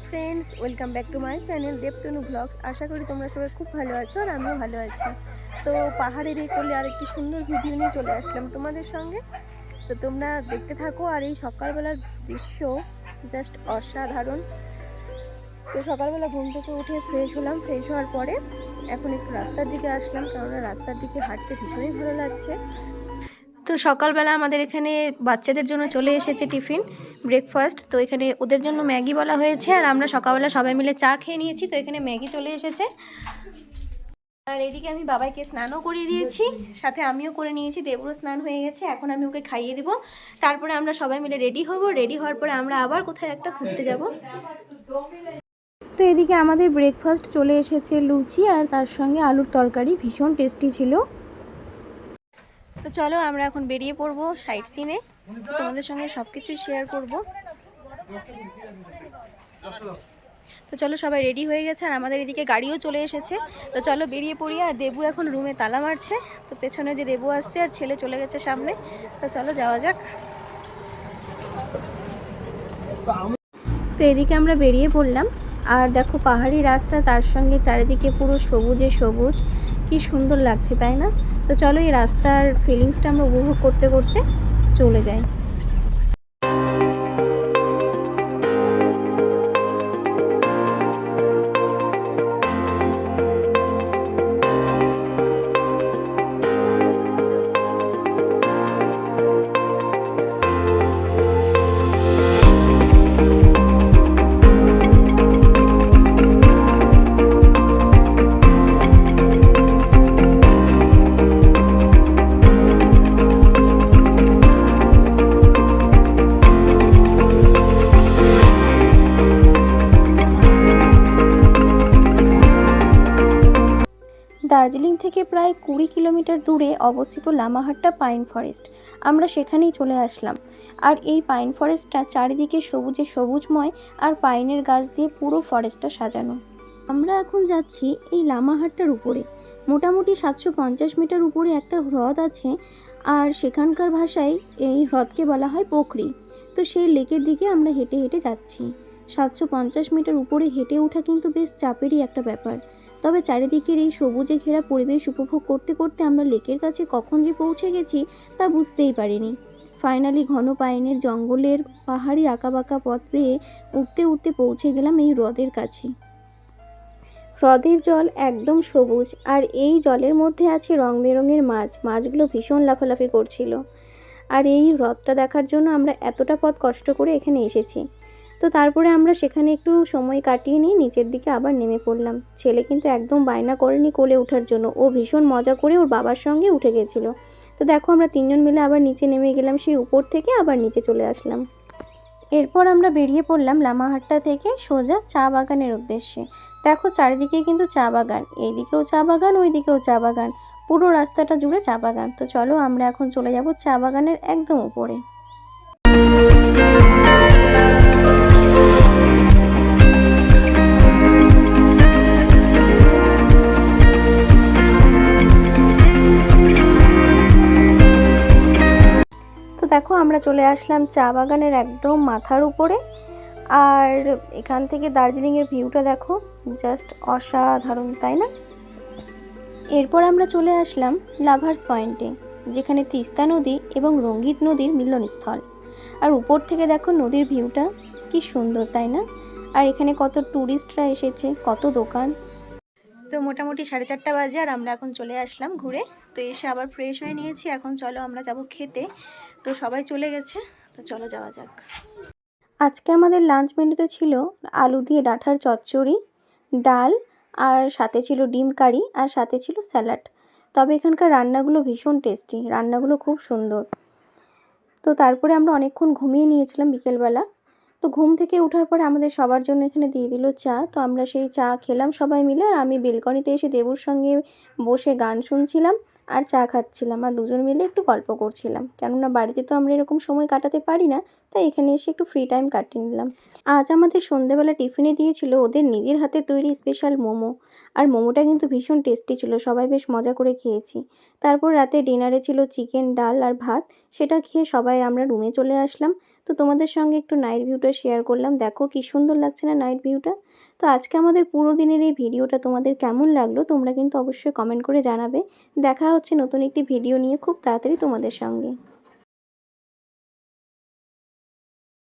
Friends, welcome back to my channel Debtanu blogs. আশা করি তোমরা সবাই খুব ভালো আছো আর আমিও ভালো আছি। তো পাহাড়ের এই কোলে আরেকটি সুন্দর ভিডিও নিয়ে চলে আসলাম তোমাদের সঙ্গে। তো তোমরা দেখতে থাকো। আর এই সকালবেলার দৃশ্য জাস্ট অসাধারণ। তো সকালবেলা ঘুম থেকে উঠে ফ্রেশ হলাম। ফ্রেশ হওয়ার পরে এখন একটু রাস্তার দিকে আসলাম, কেননা রাস্তার দিকে হাঁটতে ভীষণই ভালো লাগছে। তো সকালবেলা আমাদের এখানে বাচ্চাদের জন্য চলে এসেছে টিফিন, ব্রেকফাস্ট। তো এখানে ওদের জন্য ম্যাগি বলা হয়েছে, আর আমরা সকালবেলা সবাই মিলে চা খেয়ে নিয়েছি। তো এখানে ম্যাগি চলে এসেছে। আর এদিকে আমি বাবাইকে স্নানও করিয়ে দিয়েছি, সাথে আমিও করে নিয়েছি। দেবরও স্নান হয়ে গেছে, এখন আমি ওকে খাইয়ে দিব। তারপরে আমরা সবাই মিলে রেডি হব। রেডি হওয়ার পরে আমরা আবার কোথায় একটা ঘুরতে যাব। তো এদিকে আমাদের ব্রেকফাস্ট চলে এসেছে, লুচি আর তার সঙ্গে আলুর তরকারি, ভীষণ টেস্টি ছিল। তো চলো আমরা এখন বেরিয়ে পড়বো সাইট সিনে। তোমাদের সঙ্গে সব কিছুই শেয়ার করবো। তো চলো, সবাই রেডি হয়ে গেছে আর আমাদের এদিকে গাড়িও চলে এসেছে। তো চলো বেরিয়ে পড়ি। আর দেবু এখন রুমে তালা মারছে। তো পেছনে যে দেবু আসছে আর ছেলে চলে গেছে সামনে। তো চলো যাওয়া যাক। তো এদিকে আমরা বেরিয়ে পড়লাম। আর দেখো পাহাড়ি রাস্তা, তার সঙ্গে চারিদিকে পুরো সবুজে সবুজ, কি সুন্দর লাগছে তাই না? তো চলো এই রাস্তার ফিলিংসটা আমরা উপভোগ করতে করতে চলে যাই। দার্জিলিং থেকে প্রায় 20 কিলোমিটার দূরে অবস্থিত লামাহাট্টা পাইন ফরেস্ট, আমরা সেখানেই চলে আসলাম। আর এই পাইন ফরেস্টটা চারিদিকে সবুজে সবুজময়, আর পাইনের গাছ দিয়ে পুরো ফরেস্টটা সাজানো। আমরা এখন যাচ্ছি এই লামাহাট্টার উপরে। মোটামুটি 750 মিটার উপরে একটা হ্রদ আছে, আর সেখানকার ভাষায় এই হ্রদকে বলা হয় পোখরি। তো সেই লেকের দিকে আমরা হেঁটে হেঁটে যাচ্ছি। 750 মিটার উপরে হেঁটে ওঠা কিন্তু বেশ চাপেরই একটা ব্যাপার। তবে চারিদিকের এই সবুজে ঘেরা পরিবেশ উপভোগ করতে করতে আমরা লেকের কাছে কখন যে পৌঁছে গেছি তা বুঝতেই পারিনি। ফাইনালি ঘন পাইনের জঙ্গলের পাহাড়ি আঁকাবাঁকা পথ পেয়ে উঠতে উঠতে পৌঁছে গেলাম এই হ্রদের কাছে। হ্রদের জল একদম সবুজ, আর এই জলের মধ্যে আছে রং বেরঙের মাছ। মাছগুলো ভীষণ লাফালাফি করছিল। আর এই হ্রদটা দেখার জন্য আমরা এতটা পথ কষ্ট করে এখানে এসেছি। তো তারপরে আমরা সেখানে একটু সময় কাটিয়ে নিয়ে নিচের দিকে আবার নেমে পড়লাম। ছেলে কিন্তু একদম বায়না করেনি কোলে ওঠার জন্য, ও ভীষণ মজা করে ওর বাবার সঙ্গে উঠে গেছিলো। তো দেখো আমরা তিনজন মিলে আবার নিচে নেমে গেলাম, সেই উপর থেকে আবার নিচে চলে আসলাম। এরপর আমরা বেরিয়ে পড়লাম লামাহাট্টা থেকে সোজা চা বাগানের উদ্দেশ্যে। দেখো চারিদিকে কিন্তু চা বাগান, এইদিকেও চা বাগান, ওইদিকেও চা বাগান, পুরো রাস্তাটা জুড়ে চা বাগান। তো চলো আমরা এখন চলে যাব চা বাগানের একদম উপরে। তো দেখো আমরা চলে আসলাম চা বাগানের একদম মাথার উপরে। আর এখান থেকে দার্জিলিংয়ের ভিউটা দেখো, জাস্ট অসাধারণ তাই না? এরপর আমরা চলে আসলাম লাভার্স পয়েন্টে, যেখানে তিস্তা নদী এবং রঙ্গিত নদীর মিলনস্থল। আর উপর থেকে দেখো নদীর ভিউটা, কি সুন্দর তাই না? আর এখানে কত ট্যুরিস্টরা এসেছে, কত দোকান। তো মোটামুটি 4:30 বাজে, আর আমরা এখন চলে আসলাম ঘুরে। তো এসে আবার ফ্রেশ হয়ে নিয়েছি, এখন চলো আমরা যাব খেতে। তো সবাই চলে গেছে, তো চলো যাওয়া যাক। আজকে আমাদের লাঞ্চ মেনুতে ছিল আলু দিয়ে ডাঁটার চচ্চড়ি, ডাল, আর সাথে ছিল ডিম কারি, আর সাথে ছিল স্যালাড। তবে এখানকার রান্নাগুলো ভীষণ টেস্টি, রান্নাগুলো খুব সুন্দর। তো তারপরে আমরা অনেকক্ষণ ঘুমিয়ে নিয়েছিলাম বিকেলবেলা। তো ঘুম থেকে ওঠার পরে আমাদের সবার জন্য এখানে দিয়ে দিল চা। তো আমরা সেই চা খেলাম সবাই মিলে। আর আমি বেলকনিতে এসে দেবুর সঙ্গে বসে গান শুনছিলাম আর চা খাচ্ছিলাম, আর দুজন মিলে একটু গল্প করছিলাম। কেননা বাড়িতে তো আমরা এরকম সময় কাটাতে পারি না, তাই এখানে এসে একটু ফ্রি টাইম কাটিয়ে নিলাম। আজ আমাদের সন্ধ্যেবেলা টিফিনে দিয়েছিল ওদের নিজের হাতে তৈরি স্পেশাল মোমো। আর মোমোটা কিন্তু ভীষণ টেস্টি ছিল, সবাই বেশ মজা করে খেয়েছি। তারপর রাতে ডিনারে ছিল চিকেন, ডাল আর ভাত। সেটা খেয়ে সবাই আমরা রুমে চলে আসলাম। তো তোমাদের সঙ্গে একটু নাইট ভিউটা শেয়ার করলাম। দেখো কি সুন্দর লাগছে না নাইট ভিউটা। তো আজকে আমাদের পুরো দিনের এই ভিডিওটা তোমাদের কেমন লাগলো তোমরা কিন্তু অবশ্যই কমেন্ট করে জানাবে। দেখা হচ্ছে নতুন একটি ভিডিও নিয়ে খুব তাড়াতাড়ি তোমাদের সঙ্গে।